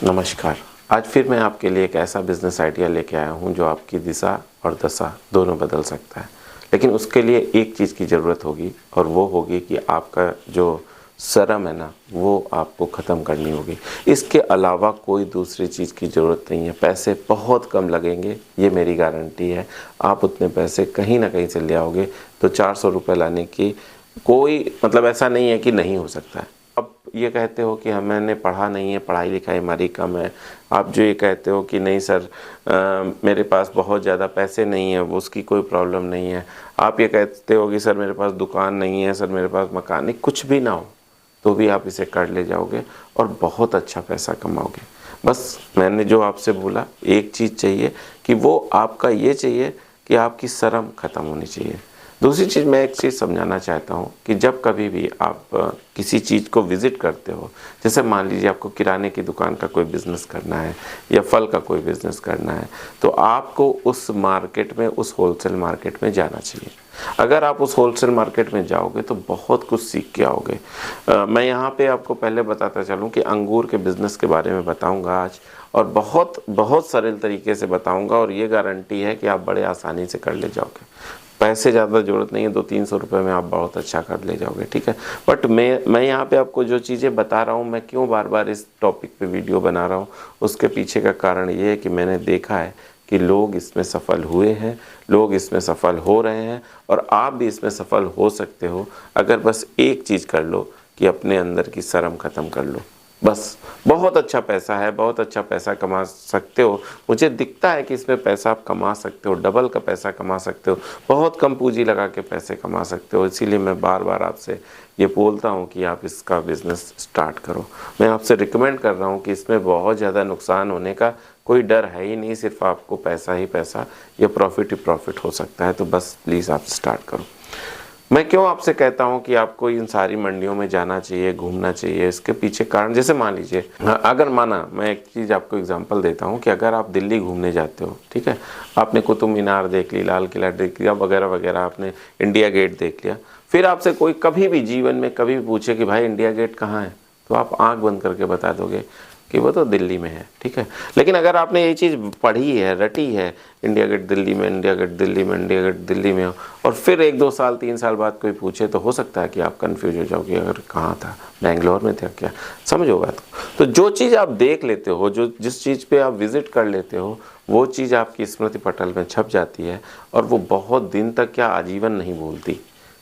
नमस्कार। आज फिर मैं आपके लिए एक ऐसा बिज़नेस आइडिया लेके आया हूँ जो आपकी दिशा और दशा दोनों बदल सकता है। लेकिन उसके लिए एक चीज़ की ज़रूरत होगी और वो होगी कि आपका जो शर्म है ना, वो आपको ख़त्म करनी होगी। इसके अलावा कोई दूसरी चीज़ की ज़रूरत नहीं है। पैसे बहुत कम लगेंगे, ये मेरी गारंटी है। आप उतने पैसे कहीं ना कहीं से ले आओगे तो 400 रुपये लाने की कोई मतलब ऐसा नहीं है कि नहीं हो सकता है। अब ये कहते हो कि मैंने पढ़ा नहीं है, पढ़ाई लिखाई हमारी कम है। आप जो ये कहते हो कि नहीं सर मेरे पास बहुत ज़्यादा पैसे नहीं है, वो उसकी कोई प्रॉब्लम नहीं है। आप ये कहते हो कि सर मेरे पास दुकान नहीं है, सर मेरे पास मकान नहीं, कुछ भी ना हो तो भी आप इसे कर ले जाओगे और बहुत अच्छा पैसा कमाओगे। बस मैंने जो आपसे बोला, एक चीज़ चाहिए कि वो आपका ये चाहिए कि आपकी शर्म ख़त्म होनी चाहिए। दूसरी चीज़ मैं एक चीज़ समझाना चाहता हूँ कि जब कभी भी आप किसी चीज़ को विज़िट करते हो, जैसे मान लीजिए आपको किराने की दुकान का कोई बिज़नेस करना है या फल का कोई बिज़नेस करना है, तो आपको उस मार्केट में, उस होलसेल मार्केट में जाना चाहिए। अगर आप उस होलसेल मार्केट में जाओगे तो बहुत कुछ सीख के आओगे। मैं यहाँ पे आपको पहले बताता चलूँ कि अंगूर के बिज़नेस के बारे में बताऊँगा आज, और बहुत बहुत सरल तरीके से बताऊँगा और ये गारंटी है कि आप बड़े आसानी से कर ले जाओगे। पैसे ज़्यादा ज़रूरत नहीं है, 200-300 रुपये में आप बहुत अच्छा कर ले जाओगे, ठीक है। बट मैं यहाँ पे आपको जो चीज़ें बता रहा हूँ, मैं क्यों बार बार इस टॉपिक पे वीडियो बना रहा हूँ, उसके पीछे का कारण ये है कि मैंने देखा है कि लोग इसमें सफल हुए हैं, लोग इसमें सफल हो रहे हैं और आप भी इसमें सफल हो सकते हो अगर बस एक चीज़ कर लो कि अपने अंदर की शर्म ख़त्म कर लो। बस बहुत अच्छा पैसा है, बहुत अच्छा पैसा कमा सकते हो। मुझे दिखता है कि इसमें पैसा आप कमा सकते हो, डबल का पैसा कमा सकते हो, बहुत कम पूंजी लगा के पैसे कमा सकते हो। इसीलिए मैं बार बार आपसे ये बोलता हूँ कि आप इसका बिज़नेस स्टार्ट करो। मैं आपसे रिकमेंड कर रहा हूँ कि इसमें बहुत ज़्यादा नुकसान होने का कोई डर है ही नहीं, सिर्फ आपको पैसा ही पैसा या प्रॉफिट ही प्रॉफिट हो सकता है। तो बस प्लीज़ आप स्टार्ट करो। मैं क्यों आपसे कहता हूँ कि आपको इन सारी मंडियों में जाना चाहिए, घूमना चाहिए, इसके पीछे कारण जैसे मान लीजिए, अगर माना मैं एक चीज़ आपको एग्जांपल देता हूँ कि अगर आप दिल्ली घूमने जाते हो, ठीक है, आपने कुतुब मीनार देख ली, लाल किला देख लिया वगैरह वगैरह, आपने इंडिया गेट देख लिया, फिर आपसे कोई कभी भी जीवन में कभी भी पूछे कि भाई इंडिया गेट कहाँ है, तो आप आँख बंद करके बता दोगे कि वो तो दिल्ली में है, ठीक है। लेकिन अगर आपने ये चीज़ पढ़ी है, रटी है, इंडिया गेट दिल्ली में, इंडिया गेट दिल्ली में, इंडिया गेट दिल्ली में, और फिर 1-2 साल 3 साल बाद कोई पूछे तो हो सकता है कि आप कंफ्यूज हो जाओगे, अगर कहाँ था, बेंगलोर में था क्या, समझो बात को। तो जो चीज़ आप देख लेते हो, जो जिस चीज़ पे आप विज़िट कर लेते हो, वो चीज़ आपकी स्मृति पटल में छप जाती है और वो बहुत दिन तक क्या आजीवन नहीं भूलती।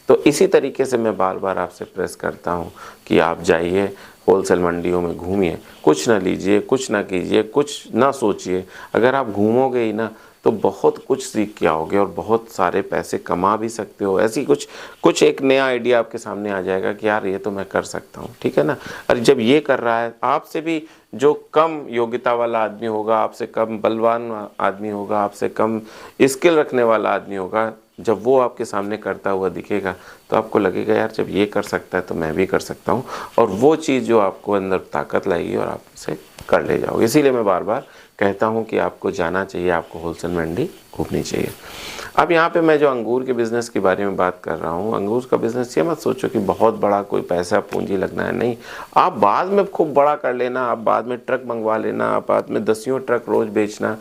तो इसी तरीके से मैं बार बार आपसे प्रेस करता हूँ कि आप जाइए होलसेल मंडियों में, घूमिए, कुछ ना लीजिए, कुछ ना कीजिए, कुछ ना सोचिए। अगर आप घूमोगे ही ना तो बहुत कुछ सीख के आओगे और बहुत सारे पैसे कमा भी सकते हो। ऐसी कुछ कुछ एक नया आइडिया आपके सामने आ जाएगा कि यार ये तो मैं कर सकता हूँ, ठीक है ना। और जब ये कर रहा है, आपसे भी जो कम योग्यता वाला आदमी होगा, आपसे कम बलवान आदमी होगा, आपसे कम स्किल रखने वाला आदमी होगा, जब वो आपके सामने करता हुआ दिखेगा तो आपको लगेगा यार जब ये कर सकता है तो मैं भी कर सकता हूँ, और वो चीज़ जो आपको अंदर ताकत लाएगी और आप उसे कर ले जाओगे। इसीलिए मैं बार बार कहता हूँ कि आपको जाना चाहिए, आपको होलसेल मंडी घूमनी चाहिए। अब यहाँ पे मैं जो अंगूर के बिज़नेस के बारे में बात कर रहा हूँ, अंगूर का बिज़नेस, ये मत सोचो कि बहुत बड़ा कोई पैसा पूंजी लगना है, नहीं। आप बाद में खूब बड़ा कर लेना, आप बाद में ट्रक मंगवा लेना, आप बाद में 10 ट्रक रोज़ बेचना,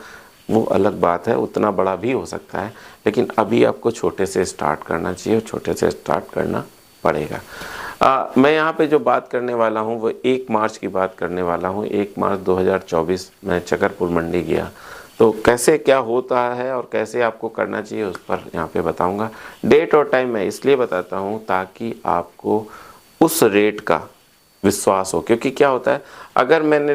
वो अलग बात है, उतना बड़ा भी हो सकता है। लेकिन अभी आपको छोटे से स्टार्ट करना चाहिए और छोटे से स्टार्ट करना पड़ेगा। मैं यहाँ पे जो बात करने वाला हूँ वो 1 मार्च की बात करने वाला हूँ। 1 मार्च 2024 मैं चकरपुर मंडी गया, तो कैसे क्या होता है और कैसे आपको करना चाहिए उस पर यहाँ पे बताऊँगा। डेट और टाइम मैं इसलिए बताता हूँ ताकि आपको उस रेट का विश्वास हो, क्योंकि क्या होता है अगर मैंने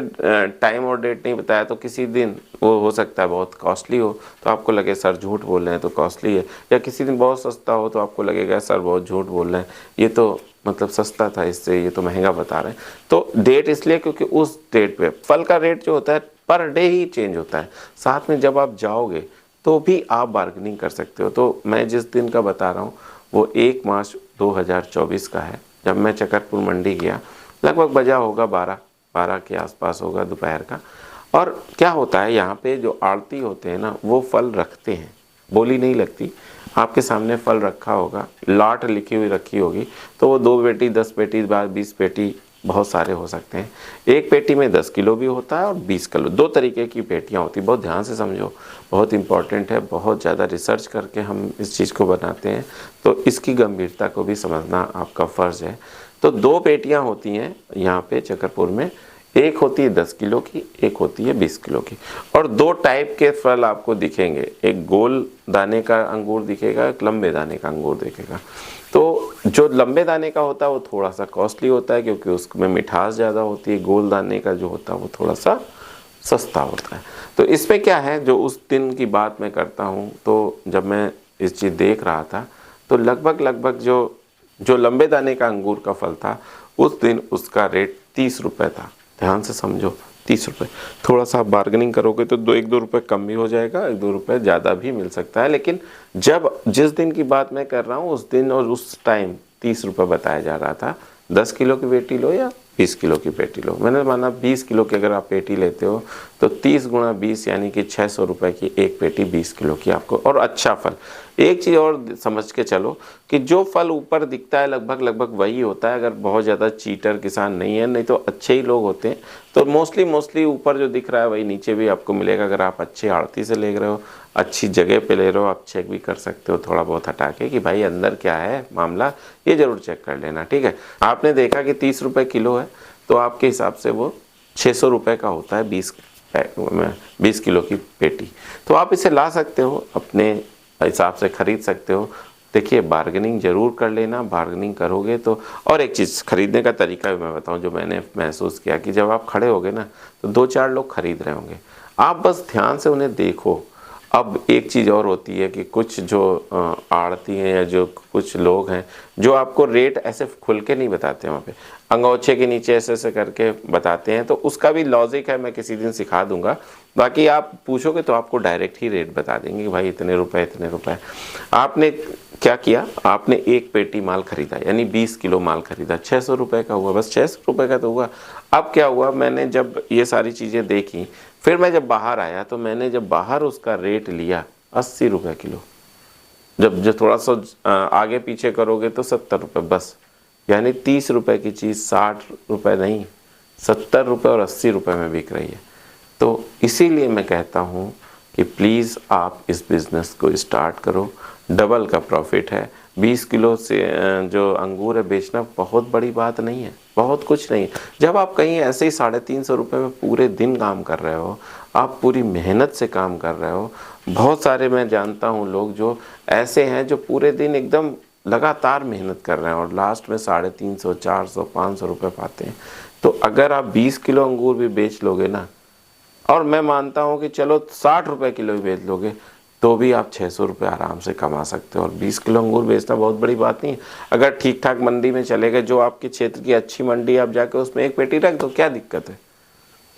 टाइम और डेट नहीं बताया तो किसी दिन वो हो सकता है बहुत कॉस्टली हो तो आपको लगे सर झूठ बोल रहे हैं तो कॉस्टली है, या किसी दिन बहुत सस्ता हो तो आपको लगेगा सर बहुत झूठ बोल रहे हैं, ये तो मतलब सस्ता था, इससे ये तो महंगा बता रहे हैं। तो डेट इसलिए क्योंकि उस डेट पे फल का रेट जो होता है पर डे ही चेंज होता है, साथ में जब आप जाओगे तो भी आप बार्गेनिंग कर सकते हो। तो मैं जिस दिन का बता रहा हूँ वो 1 मार्च 2024 का है, जब मैं चकरपुर मंडी गया। लगभग बजा होगा 12 के आसपास होगा दोपहर का। और क्या होता है यहाँ पे जो आड़ती होते हैं ना, वो फल रखते हैं, बोली नहीं लगती, आपके सामने फल रखा होगा, लाट लिखी हुई रखी होगी, तो वो 2 पेटी 10 पेटी बाद 20 पेटी बहुत सारे हो सकते हैं। एक पेटी में 10 किलो भी होता है और 20 किलो, दो तरीके की पेटियां होती हैं। बहुत ध्यान से समझो, बहुत इंपॉर्टेंट है, बहुत ज़्यादा रिसर्च करके हम इस चीज़ को बनाते हैं, तो इसकी गंभीरता को भी समझना आपका फ़र्ज़ है। तो दो पेटियां होती हैं यहाँ पे चकरपुर में, एक होती है 10 किलो की, एक होती है 20 किलो की। और दो टाइप के फल आपको दिखेंगे, एक गोल दाने का अंगूर दिखेगा, एक लंबे दाने का अंगूर दिखेगा। तो जो लंबे दाने का होता है वो थोड़ा सा कॉस्टली होता है, क्योंकि उसमें मिठास ज़्यादा होती है। गोल दाने का जो होता है वो थोड़ा सा सस्ता होता है। तो इसमें क्या है, जो उस दिन की बात मैं करता हूँ, तो जब मैं इस चीज़ देख रहा था, तो लगभग जो लंबे दाने का अंगूर का फल था, उस दिन उसका रेट 30 रुपये था। ध्यान से समझो, 30 रुपये। थोड़ा सा बार्गेनिंग करोगे तो 1-2 रुपये कम भी हो जाएगा, 1-2 रुपये ज़्यादा भी मिल सकता है। लेकिन जिस दिन की बात मैं कर रहा हूँ, उस दिन और उस टाइम 30 रुपये बताया जा रहा था। 10 किलो की पेटी लो या 20 किलो की पेटी लो, मैंने माना 20 किलो की अगर आप पेटी लेते हो तो 30 गुणा 20 यानी कि 600 रुपये की एक पेटी 20 किलो की आपको। और अच्छा फल, एक चीज़ और समझ के चलो कि जो फल ऊपर दिखता है लगभग वही होता है। अगर बहुत ज़्यादा चीटर किसान नहीं है, नहीं तो अच्छे ही लोग होते हैं, तो मोस्टली ऊपर जो दिख रहा है वही नीचे भी आपको मिलेगा। अगर आप अच्छे आड़ती से ले रहे हो, अच्छी जगह पे ले रहे हो, आप चेक भी कर सकते हो थोड़ा बहुत हटा के कि भाई अंदर क्या है मामला, ये ज़रूर चेक कर लेना, ठीक है। आपने देखा कि 30 रुपये किलो है, तो आपके हिसाब से वो 600 रुपये का होता है 20 किलो की पेटी। तो आप इसे ला सकते हो, अपने हिसाब से खरीद सकते हो। देखिए, बार्गेनिंग ज़रूर कर लेना, बार्गेनिंग करोगे तो। और एक चीज़, खरीदने का तरीका भी मैं बताऊं, जो मैंने महसूस किया कि जब आप खड़े होगे ना, तो 2-4 लोग खरीद रहे होंगे, आप बस ध्यान से उन्हें देखो। अब एक चीज़ और होती है कि कुछ जो आड़ती हैं या जो कुछ लोग हैं, जो आपको रेट ऐसे खुल के नहीं बताते, वहाँ पे अंगोछे के नीचे ऐसे करके बताते हैं। तो उसका भी लॉजिक है, मैं किसी दिन सिखा दूंगा। बाकी आप पूछोगे तो आपको डायरेक्ट ही रेट बता देंगे कि भाई इतने रुपए। आपने क्या किया, आपने एक पेटी माल खरीदा, यानी 20 किलो माल खरीदा, 600 रुपये का हुआ, बस 600 रुपये का तो हुआ। अब क्या हुआ, मैंने जब ये सारी चीज़ें देखी, फिर मैं जब बाहर आया, तो मैंने जब बाहर उसका रेट लिया 80 रुपये किलो। जब थोड़ा सा आगे पीछे करोगे तो 70 रुपये बस, यानी 30 रुपये की चीज़ 60 रुपये नहीं, 70 रुपये और 80 रुपये में बिक रही है। तो इसीलिए मैं कहता हूँ कि प्लीज़ आप इस बिज़नेस को स्टार्ट करो, डबल का प्रॉफिट है। 20 किलो से जो अंगूर है बेचना बहुत बड़ी बात नहीं है, बहुत कुछ नहीं है। जब आप कहीं ऐसे ही 350 रुपये में पूरे दिन काम कर रहे हो, आप पूरी मेहनत से काम कर रहे हो। बहुत सारे मैं जानता हूँ लोग जो ऐसे हैं जो पूरे दिन एकदम लगातार मेहनत कर रहे हैं और लास्ट में 350, 400, 500 रुपये पाते हैं। तो अगर आप 20 किलो अंगूर भी बेच लोगे ना, और मैं मानता हूँ कि चलो 60 रुपये किलो भी बेच लोगे, तो भी आप 600 रुपये आराम से कमा सकते हो। और 20 किलो अंगूर बेचना बहुत बड़ी बात नहीं है। अगर ठीक ठाक मंडी में चले गए, जो आपके क्षेत्र की अच्छी मंडी, आप जाके उसमें एक पेटी रख दो, क्या दिक्कत है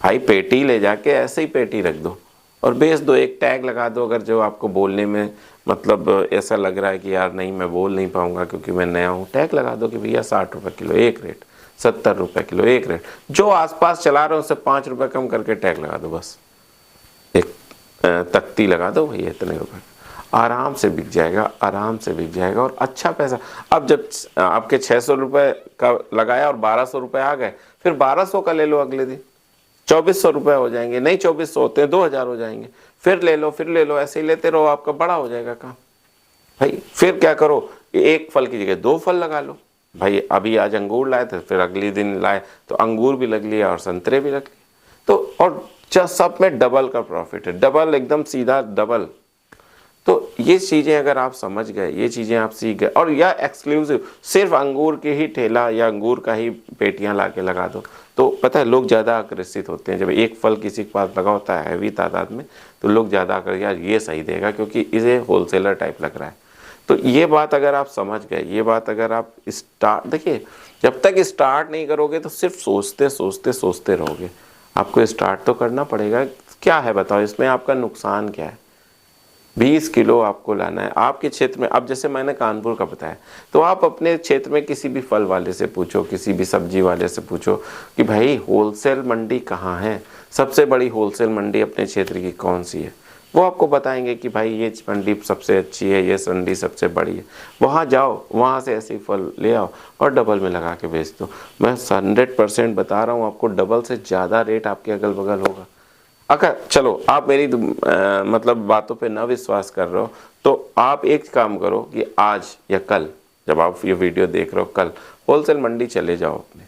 भाई। पेटी ले जाके ऐसे ही पेटी रख दो और बेच दो, एक टैग लगा दो। अगर जो आपको बोलने में मतलब ऐसा लग रहा है कि यार नहीं, मैं बोल नहीं पाऊंगा क्योंकि मैं नया हूँ, टैग लगा दो कि भैया 60 रुपये किलो एक रेट, 70 रुपये किलो एक रेट। जो आसपास चला रहे हो उससे 5 रुपये कम करके टैग लगा दो, बस एक तख्ती लगा दो, भैया इतने रुपये, आराम से बिक जाएगा, आराम से बिक जाएगा और अच्छा पैसा। अब जब आपके 600 रुपये का लगाया और 1200 रुपये आ गए, फिर 1200 का ले लो, अगले दिन 2400 रुपये हो जाएंगे, नहीं 2400 होते हैं, 2000 हो जाएंगे, फिर ले लो, ऐसे ही लेते रहो, आपका बड़ा हो जाएगा काम भाई। फिर क्या करो, एक फल की जगह 2 फल लगा लो भाई। अभी आज अंगूर लाए थे, फिर अगले दिन लाए तो अंगूर भी लग लिया और संतरे भी लग लिए। तो और सब में डबल का प्रॉफिट है, डबल, एकदम सीधा डबल। तो ये चीज़ें अगर आप समझ गए, ये चीज़ें आप सीख गए, और या एक्सक्लूसिव सिर्फ अंगूर के ही ठेला या अंगूर का ही पेटियां ला के लगा दो, तो पता है लोग ज़्यादा आकर्षित होते हैं। जब एक फल किसी के पास लगा होता है हैवी तादाद में, तो लोग ज़्यादा आकर यार ये सही देगा क्योंकि इसे होलसेलर टाइप लग रहा है। तो ये बात अगर आप समझ गए, ये बात अगर आप देखिए, जब तक स्टार्ट नहीं करोगे तो सिर्फ सोचते रहोगे। आपको स्टार्ट तो करना पड़ेगा। क्या है बताओ, इसमें आपका नुकसान क्या है। 20 किलो आपको लाना है आपके क्षेत्र में। अब जैसे मैंने कानपुर का बताया, तो आप अपने क्षेत्र में किसी भी फल वाले से पूछो, किसी भी सब्जी वाले से पूछो कि भाई होलसेल मंडी कहाँ है, सबसे बड़ी होलसेल मंडी अपने क्षेत्र की कौन सी है। वो आपको बताएंगे कि भाई ये मंडी सबसे अच्छी है, ये मंडी सबसे बड़ी है, वहाँ जाओ, वहाँ से ऐसे फल ले आओ और डबल में लगा के बेच दो। मैं 100% बता रहा हूँ आपको, डबल से ज़्यादा रेट आपके अगल बगल होगा। अगर चलो आप मेरी मतलब बातों पे ना विश्वास कर रहे हो तो आप एक काम करो कि आज या कल, जब आप ये वीडियो देख रहे हो, कल होलसेल मंडी चले जाओ अपने,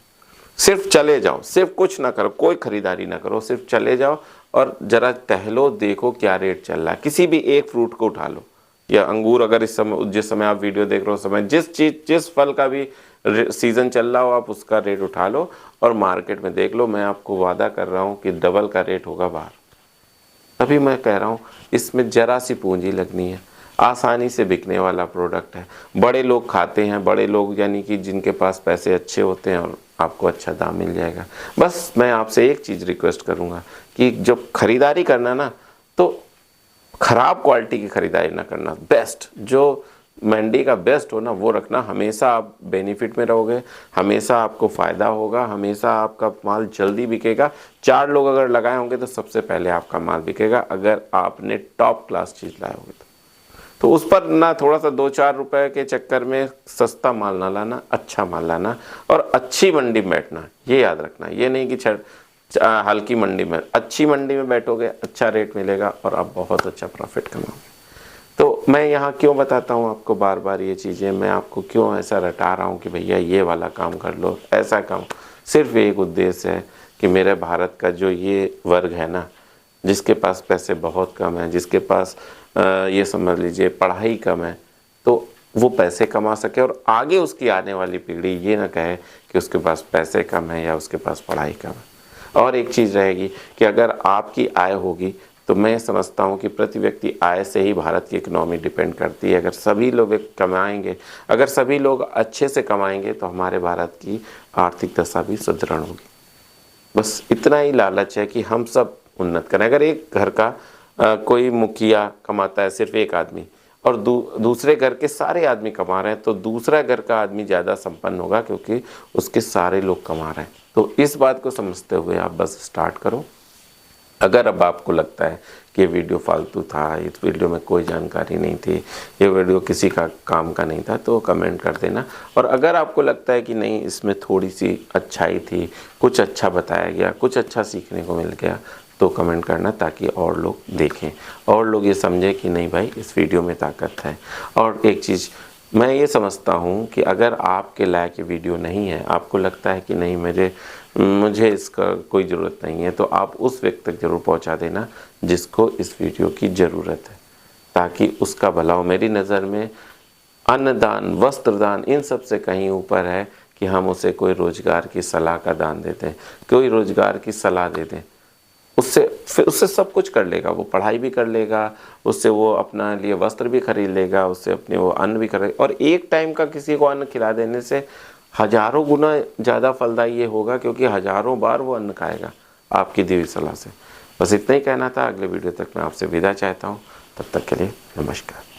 सिर्फ चले जाओ, सिर्फ कुछ ना करो, कोई खरीदारी ना करो, सिर्फ चले जाओ और जरा टहलो, देखो क्या रेट चल रहा है। किसी भी एक फ्रूट को उठा लो या अंगूर, अगर इस समय जिस समय आप वीडियो देख रहे हो समय जिस फल का भी सीज़न चल रहा हो आप उसका रेट उठा लो और मार्केट में देख लो। मैं आपको वादा कर रहा हूँ कि डबल का रेट होगा बाहर। तभी मैं कह रहा हूँ इसमें ज़रा सी पूंजी लगनी है, आसानी से बिकने वाला प्रोडक्ट है, बड़े लोग खाते हैं, बड़े लोग यानी कि जिनके पास पैसे अच्छे होते हैं और आपको अच्छा दाम मिल जाएगा। बस मैं आपसे एक चीज़ रिक्वेस्ट करूँगा कि जब खरीदारी करना ना तो ख़राब क्वालिटी की खरीदारी ना करना, बेस्ट जो मंडी का बेस्ट हो ना वो रखना। हमेशा आप बेनिफिट में रहोगे, हमेशा आपको फ़ायदा होगा, हमेशा आपका माल जल्दी बिकेगा। 4 लोग अगर लगाए होंगे तो सबसे पहले आपका माल बिकेगा, अगर आपने टॉप क्लास चीज़ लाए होगे तो उस पर ना थोड़ा सा 2-4 रुपए के चक्कर में सस्ता माल ना लाना, अच्छा माल लाना और अच्छी मंडी में बैठना। ये याद रखना, ये नहीं कि हल्की मंडी में, अच्छी मंडी में बैठोगे, अच्छा रेट मिलेगा और आप बहुत अच्छा प्रॉफिट कमाओगे। तो मैं यहाँ क्यों बताता हूँ आपको बार बार ये चीज़ें, मैं आपको क्यों ऐसा रटा रहा हूँ कि भैया ये वाला काम कर लो, ऐसा काम, सिर्फ एक उद्देश्य है कि मेरे भारत का जो ये वर्ग है ना, जिसके पास पैसे बहुत कम हैं, जिसके पास ये समझ लीजिए पढ़ाई कम है, तो वो पैसे कमा सके और आगे उसकी आने वाली पीढ़ी ये ना कहे कि उसके पास पैसे कम है या उसके पास पढ़ाई कम है। और एक चीज़ रहेगी कि अगर आपकी आय होगी तो मैं समझता हूँ कि प्रति व्यक्ति आय से ही भारत की इकोनॉमी डिपेंड करती है। अगर सभी लोग कमाएंगे, अगर सभी लोग अच्छे से कमाएंगे तो हमारे भारत की आर्थिक दशा भी सुदृढ़ होगी। बस इतना ही लालच है कि हम सब उन्नत करें। अगर एक घर का कोई मुखिया कमाता है सिर्फ एक आदमी और दूसरे घर के सारे आदमी कमा रहे हैं तो दूसरा घर का आदमी ज़्यादा संपन्न होगा क्योंकि उसके सारे लोग कमा रहे हैं। तो इस बात को समझते हुए आप बस स्टार्ट करो। अगर अब आपको लगता है कि ये वीडियो फालतू था, इस वीडियो में कोई जानकारी नहीं थी, ये वीडियो किसी का काम का नहीं था, तो कमेंट कर देना। और अगर आपको लगता है कि नहीं इसमें थोड़ी सी अच्छाई थी, कुछ अच्छा बताया गया, कुछ अच्छा सीखने को मिल गया, तो कमेंट करना ताकि और लोग देखें और लोग ये समझें कि नहीं भाई इस वीडियो में ताकत है। और एक चीज़ मैं ये समझता हूँ कि अगर आपके लायक ये वीडियो नहीं है, आपको लगता है कि नहीं मुझे इसका कोई ज़रूरत नहीं है, तो आप उस व्यक्ति तक ज़रूर पहुँचा देना जिसको इस वीडियो की ज़रूरत है, ताकि उसका भला हो। मेरी नज़र में अन्नदान, वस्त्रदान इन सब से कहीं ऊपर है कि हम उसे कोई रोज़गार की सलाह का दान देते हैं, कोई रोज़गार की सलाह दे दें। फिर उससे सब कुछ कर लेगा, वो पढ़ाई भी कर लेगा, उससे वो अपना लिए वस्त्र भी खरीद लेगा, उससे अपने वो अन्न भी खरीद, और एक टाइम का किसी को अन्न खिला देने से हजारों गुना ज़्यादा फलदायी ये होगा क्योंकि हजारों बार वो अन्न खाएगा आपकी दी हुई सलाह से। बस इतना ही कहना था। अगले वीडियो तक मैं आपसे विदा चाहता हूँ, तब तक के लिए नमस्कार।